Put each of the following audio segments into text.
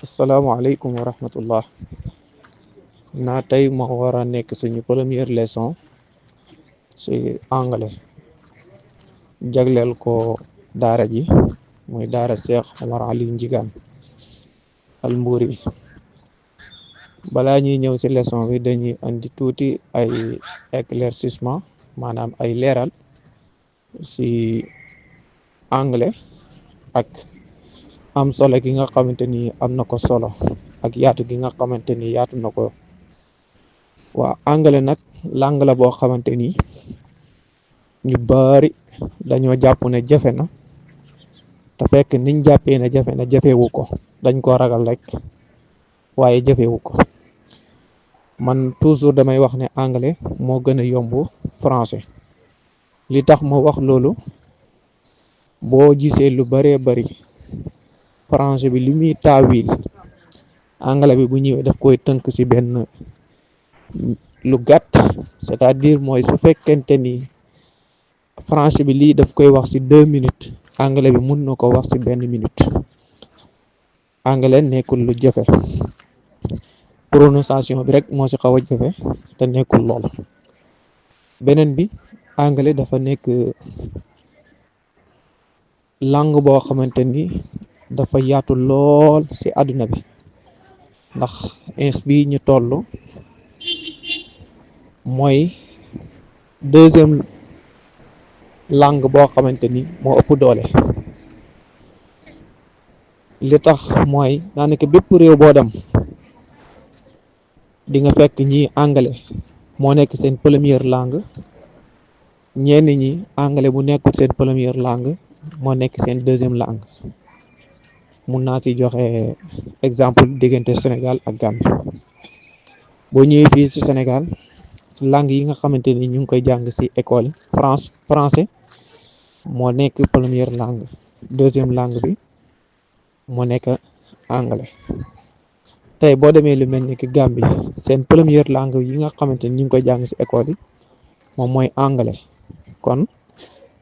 asalaamaaleykum wa rahmatullah tey moo war a nekk suñu première leçon ci anglais jagleel ko daara ji muy daara Cheikh Omar Aliou Njigaan al Mbuuri. balaa ñuy ñëw ci leçon bi dañuy andi tuuti ay éclaircissement maanaam ay leeral ci anglais ak am solo gi nga xamante ni am na ko solo ak yaatu gi nga xamante ni yaatu na ko. waa anglais nag langue la boo xamante ni ñu bari dañoo jàpp ne jafe na te fekk niñ jàppee ne jafe na jafewu ko, dañ koo ragal rek waaye jafewu ko. man toujours damay wax ne anglais moo gën a yomb français. li tax ma wax loolu, boo gisee lu baree bari français bi li muy taawil anglais bi bu ñëwee daf koy tënk ci benn lu gàtt, c'est-à-dire mooy su fekkente ni français bi lii daf koy wax ci 2 minutes, anglais bi mun na ko wax ci 1 minute. anglais nekkul lu jafe, prononciation bi rek moo ci xaw a jafe te nekkul lool. beneen bi, anglais dafa nekk langue boo xamante ni dafa yaatu lool ci àdduna bi, ndax ins bi ñu toll mooy deuxième langue boo xamante ni moo ëpp doole. li tax mooy daanaka bépp réew boo dem di nga fekk ñi anglais moo nekk seen première langue, ñenn ñi anglais bu nekkul seen première langue moo nekk seen deuxième langue. mun naa ci joxe exemple diggante Sénégal ak Gambie. boo ñëwee fii ci Sénégal ci langue yi nga xamante ni ñu ngi koy jàng ci école yi, français moo nekk première langue, deuxième langue bi moo nekk anglais. tey boo demee lu mel ni ki Gambie, seen première langue yi nga xamante ni ñu ngi koy jàng ci école yi moom mooy anglais. kon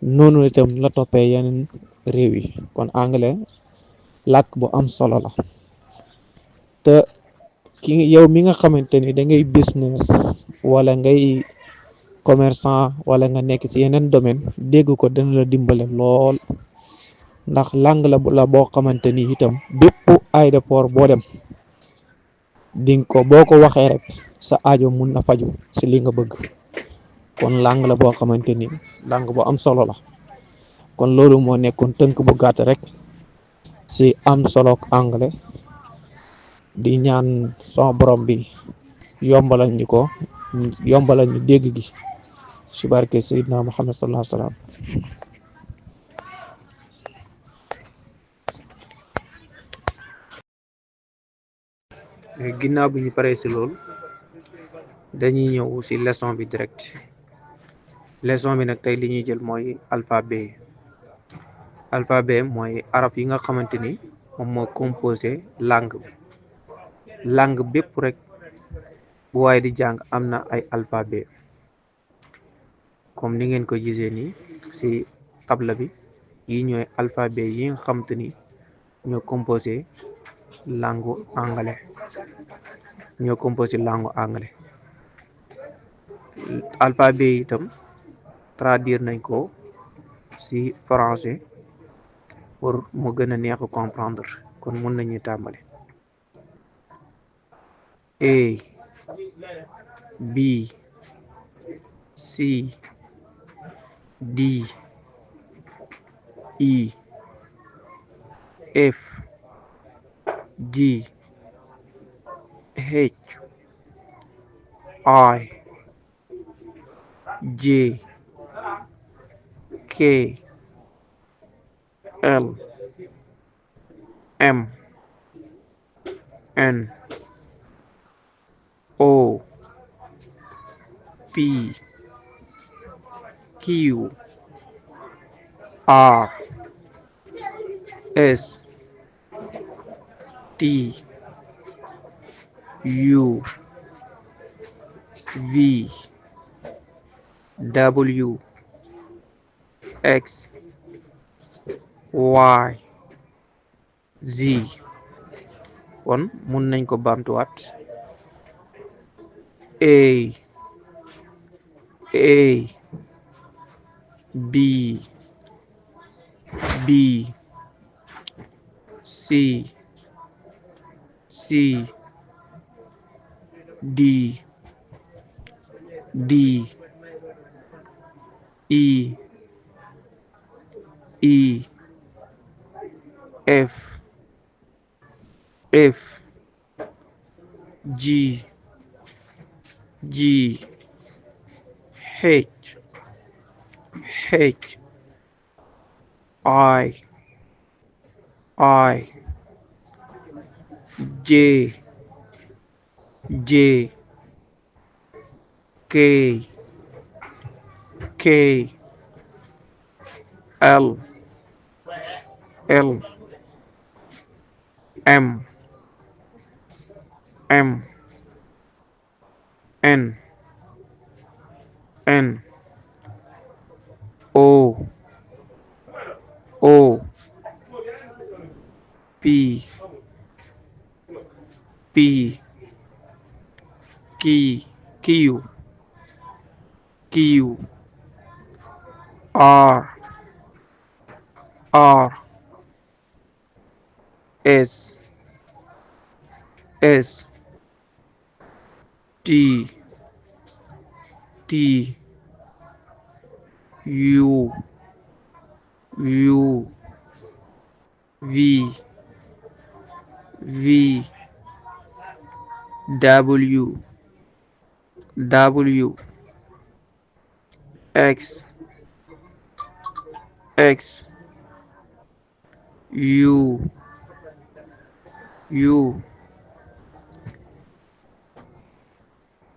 noonu itam la toppee yeneen réew yi. kon anglais làkk bu am solo la. te yow mi nga xamante ni da ngay business wala ngay commerçant wala nga nekk ci yeneen domaine, dégg ko dana la dimbale lool, ndax langue la boo xamante ni itam bépp aéroport boo dem boo ko waxee rek sa aajo mun na faju ci li nga bëgg. kon langue la boo xamante ni langue bu am solo la. kon loolu moo nekkoon tënk bu gàtt rek ci am solo anglais. di ñaan sama borom bi yombalal ñu ko, yombalal ñu dégg gi ci barke Seydina Muhammad sallallahu alayhi wa sallam. ginnaaw bi ñu paree ci loolu, dañuy ñëw ci leçon bi direct. leçon bi nag tey li ñuy jël mooy alphabet. alphabet mooy araf yi nga xamante ni moom moo composé langue bi. langue bépp rek bu waaye di jàng am na ay alphabet, comme ni ngeen ko gisee nii ci table bi. yi ñooy alphabet yi nga xamante ni ñoo composé langue anglais. alphabet yi itam traduire nañ ko ci français pour mu gën a neex comprendre. kon mun nañu tàmbali. A, B, C, D, E, F, G, H, I, J, K, L, M, N, O, P, Q, R, S, T, U, V, W, X, Y, Z, kon mun nañ ko baamtuwaat A B C D E F G H I J K L M N O P Q R S T U V W X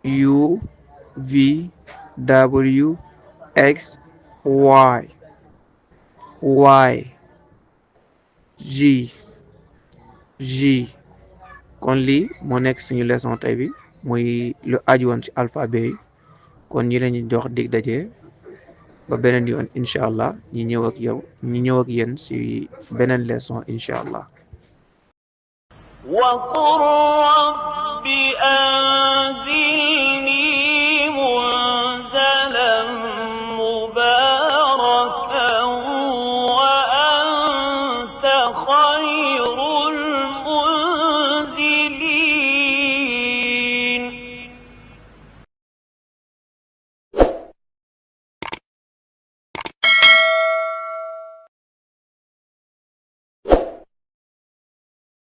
U V W X Y G kon lii moo nekk suñu leçon tey bi muy lu aju woon ci alphabet yi kon ñi lañu jox dig daje ba beneen yoon incha allah ñi ñëw ak yéen ci beneen leçon incha allah. وقل رب أنزلني